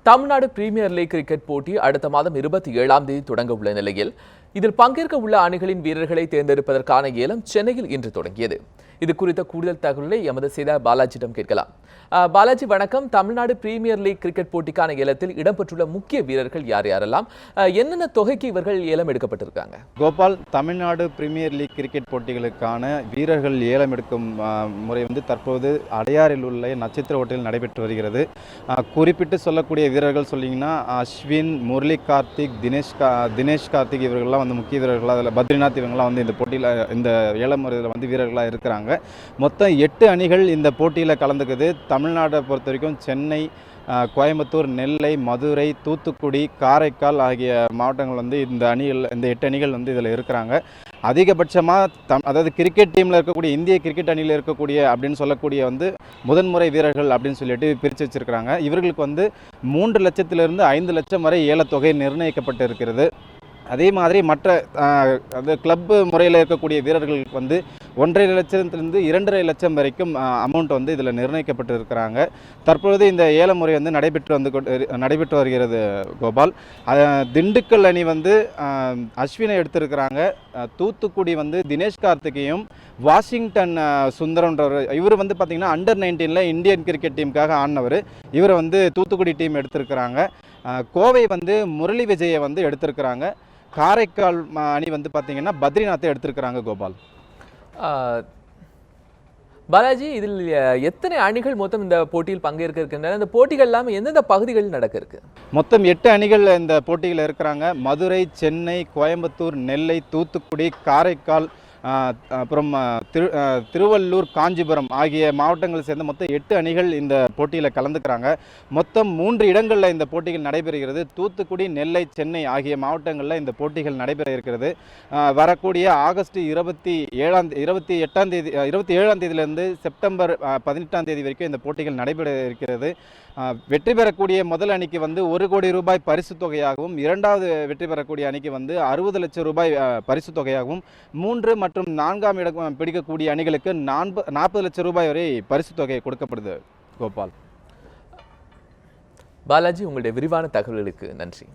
Tamil Nadu premier league cricket போட்டி அடுத்த மாதம் 27ஆம் தேதி தொடங்க உள்ள நிலையில் இதில் பங்கேற்க உள்ள அணிகளின் வீரர்களை தேர்ந்தெடுப்பதற்கான ஏலம் சென்னையில் இன்று தொடங்கியது. இது குறித்த கூடுதல் தகவலை எமது செய்தியாளர் பாலாஜியிடம் கேட்கலாம். பாலாஜி வணக்கம். தமிழ்நாடு பிரீமியர் லீக் கிரிக்கெட் போட்டிக்கான ஏலத்தில் இடம்பெற்றுள்ள முக்கிய வீரர்கள் யார் யாரெல்லாம், என்னென்ன தொகைக்கு இவர்கள் ஏலம் எடுக்கப்பட்டிருக்காங்க? Gopal, Tamil Nadu premier league cricket போட்டிகளுக்கான வீரர்கள் ஏலம் எடுக்கும் முறை தற்போது அடையாறில் உள்ள நட்சத்திர ஹோட்டலில் நடைபெற்று வருகிறது. குறிப்பிட்டு சொல்லக்கூடிய வீரர்கள் சொன்னீங்கன்னா அஸ்வின், முரளி கார்த்திக், தினேஷ் கார்த்திக் இவர்கள்லாம் முக்கிய வீரர்களாக, அதில் பத்ரிநாத் இவங்கெல்லாம் இந்த போட்டியில் இந்த ஏலம் முறையில் வீரர்களாக இருக்கிறாங்க. மொத்தம் 8 அணிகள் இந்த போட்டியில் கலந்துக்குது. தமிழ்நாட்டை பொறுத்த வரைக்கும் சென்னை, கோயம்புத்தூர், நெல்லை, மதுரை, தூத்துக்குடி, காரைக்கால் ஆகிய மாவட்டங்கள் இந்த 8 அணிகள் இதில் இருக்கிறாங்க. அதிகபட்சமாக அதாவது கிரிக்கெட் டீமில் இருக்கக்கூடிய இந்திய கிரிக்கெட் அணியில் இருக்கக்கூடிய அப்படின்னு சொல்லக்கூடிய முதன்முறை வீரர்கள் அப்படின்னு சொல்லிட்டு பிரித்து வச்சிருக்கிறாங்க. இவர்களுக்கு 3 லட்சத்திலிருந்து 5 லட்சம் வரை ஏலத்தொகை நிர்ணயிக்கப்பட்டு இருக்கிறது. அதே மாதிரி மற்ற கிளப்பு முறையில் இருக்கக்கூடிய வீரர்களுக்கு 1.5 லட்சத்திலிருந்து 2.5 லட்சம் வரைக்கும் அமௌண்ட் இதில் நிர்ணயிக்கப்பட்டு இருக்கிறாங்க. தற்பொழுது இந்த ஏல முறை நடைபெற்று வருகிறது. கோபால், திண்டுக்கல் அணி அஸ்வினை எடுத்திருக்கிறாங்க. தூத்துக்குடி தினேஷ் கார்த்திகையும், வாஷிங்டன் சுந்தரம்ன்றவர், இவர் பார்த்திங்கன்னா அண்டர் 19 இந்தியன் கிரிக்கெட் டீமுக்காக ஆடினவர். இவர் தூத்துக்குடி டீம் எடுத்திருக்கிறாங்க. கோவை முரளி விஜயை எடுத்திருக்கிறாங்க. காரைக்கால் அணி பார்த்தீங்கன்னா பத்ரிநாத்தை எடுத்திருக்கிறாங்க. கோபால், பாலாஜி, இதில் எத்தனை அணிகள் மொத்தம் இந்த போட்டியில் பங்கேற்க இருக்கின்றன? இந்த போட்டிகள் எல்லாமே எந்தெந்த பகுதிகளில் நடக்க இருக்கு? மொத்தம் 8 அணிகள் இந்த போட்டியில் இருக்கிறாங்க. மதுரை, சென்னை, கோயம்புத்தூர், நெல்லை, தூத்துக்குடி, காரைக்கால், அப்புறம் திருவள்ளூர், காஞ்சிபுரம் ஆகிய மாவட்டங்களை சேர்ந்த மொத்தம் 8 அணிகள் இந்த போட்டியில் கலந்துக்கிறாங்க. மொத்தம் 3 இடங்களில் இந்த போட்டிகள் நடைபெறுகிறது. தூத்துக்குடி, நெல்லை, சென்னை ஆகிய மாவட்டங்களில் இந்த போட்டிகள் நடைபெற இருக்கிறது. வரக்கூடிய ஆகஸ்ட் 27ஆம் தேதியிலிருந்து செப்டம்பர் 18ஆம் தேதி வரைக்கும் இந்த போட்டிகள் நடைபெற இருக்கிறது. வெற்றி பெறக்கூடிய முதல் அணிக்கு 1 கோடி ரூபாய் பரிசு தொகையாகவும், இரண்டாவது வெற்றி பெறக்கூடிய அணிக்கு 60 லட்சம் ரூபாய் பரிசு தொகையாகவும், 3 மற்றும் 4ஆம் இடம் பிடிக்கக்கூடிய அணிகளுக்கு 40 லட்சம் ரூபாய் வரை பரிசு தொகை கொடுக்கப்படுது. கோபால், பாலாஜி, உங்களுடைய விரிவான தகவல்களுக்கு நன்றி.